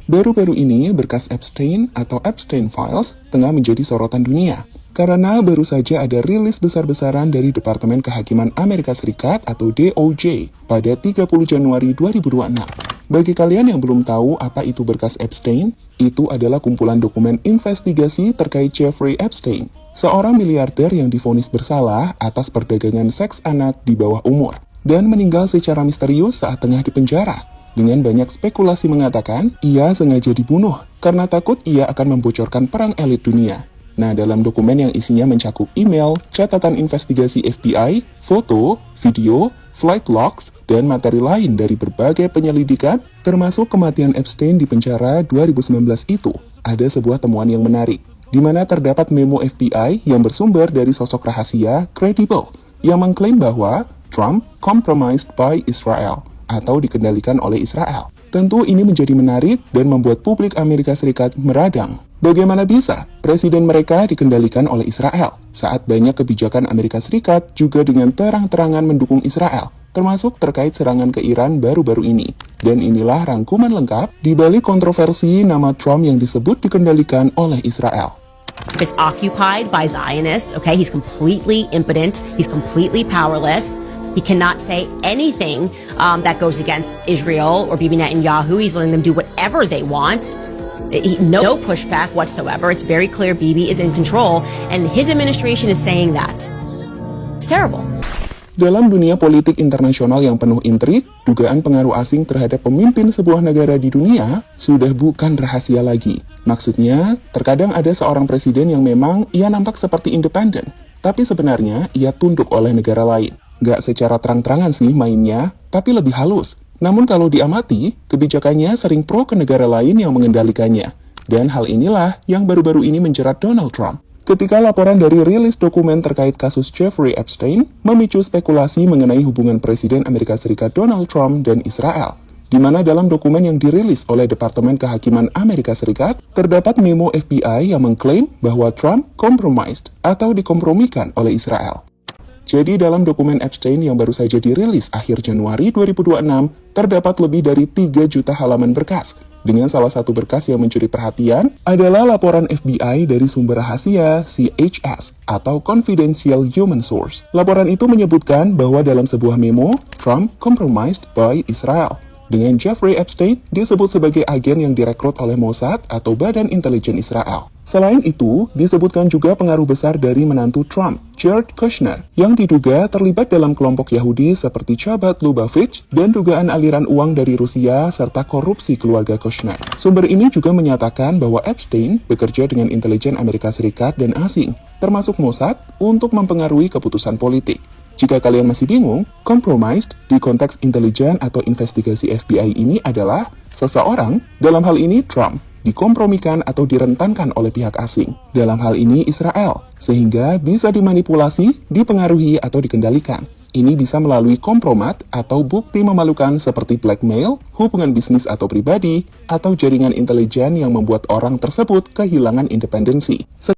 Baru-baru ini, berkas Epstein atau Epstein Files tengah menjadi sorotan dunia. Karena baru saja ada rilis besar-besaran dari Departemen Kehakiman Amerika Serikat atau DOJ pada 30 Januari 2026. Bagi kalian yang belum tahu apa itu berkas Epstein, itu adalah kumpulan dokumen investigasi terkait Jeffrey Epstein, seorang miliarder yang divonis bersalah atas perdagangan seks anak di bawah umur, dan meninggal secara misterius saat tengah dipenjara. Dengan banyak spekulasi mengatakan, ia sengaja dibunuh karena takut ia akan membocorkan perang elit dunia. Nah, dalam dokumen yang isinya mencakup email, catatan investigasi FBI, foto, video, flight logs, dan materi lain dari berbagai penyelidikan, termasuk kematian Epstein di penjara 2019 itu, ada sebuah temuan yang menarik, di mana terdapat memo FBI yang bersumber dari sosok rahasia kredibel, yang mengklaim bahwa Trump compromised by Israel, atau dikendalikan oleh Israel. Tentu ini menjadi menarik dan membuat publik Amerika Serikat meradang. Bagaimana bisa presiden mereka dikendalikan oleh Israel saat banyak kebijakan Amerika Serikat juga dengan terang-terangan mendukung Israel, termasuk terkait serangan ke Iran baru-baru ini. Dan inilah rangkuman lengkap di balik kontroversi nama Trump yang disebut dikendalikan oleh Israel. Is occupied by Zionists, okay? He's completely impotent, he's completely powerless. He cannot say anything that goes against Israel or Bibi Netanyahu. He's letting them do whatever they want. No pushback whatsoever. It's very clear Bibi is in control, and his administration is saying that. It's terrible. Dalam dunia politik internasional yang penuh intrik, dugaan pengaruh asing terhadap pemimpin sebuah negara di dunia sudah bukan rahasia lagi. Maksudnya, terkadang ada seorang presiden yang memang ia nampak seperti independen, tapi sebenarnya ia tunduk oleh negara lain. Nggak secara terang-terangan sih mainnya, tapi lebih halus. Namun kalau diamati, kebijakannya sering pro ke negara lain yang mengendalikannya. Dan hal inilah yang baru-baru ini menjerat Donald Trump. Ketika laporan dari rilis dokumen terkait kasus Jeffrey Epstein memicu spekulasi mengenai hubungan Presiden Amerika Serikat Donald Trump dan Israel, di mana dalam dokumen yang dirilis oleh Departemen Kehakiman Amerika Serikat, terdapat memo FBI yang mengklaim bahwa Trump compromised atau dikompromikan oleh Israel. Jadi dalam dokumen Epstein yang baru saja dirilis akhir Januari 2026, terdapat lebih dari 3 juta halaman berkas. Dengan salah satu berkas yang mencuri perhatian adalah laporan FBI dari sumber rahasia CHS atau Confidential Human Source. Laporan itu menyebutkan bahwa dalam sebuah memo, Trump compromised by Israel. Dengan Jeffrey Epstein disebut sebagai agen yang direkrut oleh Mossad atau Badan Intelijen Israel. Selain itu, disebutkan juga pengaruh besar dari menantu Trump, Jared Kushner, yang diduga terlibat dalam kelompok Yahudi seperti Chabad Lubavitch dan dugaan aliran uang dari Rusia serta korupsi keluarga Kushner. Sumber ini juga menyatakan bahwa Epstein bekerja dengan intelijen Amerika Serikat dan asing, termasuk Mossad, untuk mempengaruhi keputusan politik. Jika kalian masih bingung, compromised di konteks intelijen atau investigasi FBI ini adalah seseorang, dalam hal ini Trump, dikompromikan atau direntankan oleh pihak asing, dalam hal ini Israel, sehingga bisa dimanipulasi, dipengaruhi, atau dikendalikan. Ini bisa melalui kompromat atau bukti memalukan seperti blackmail, hubungan bisnis atau pribadi, atau jaringan intelijen yang membuat orang tersebut kehilangan independensi.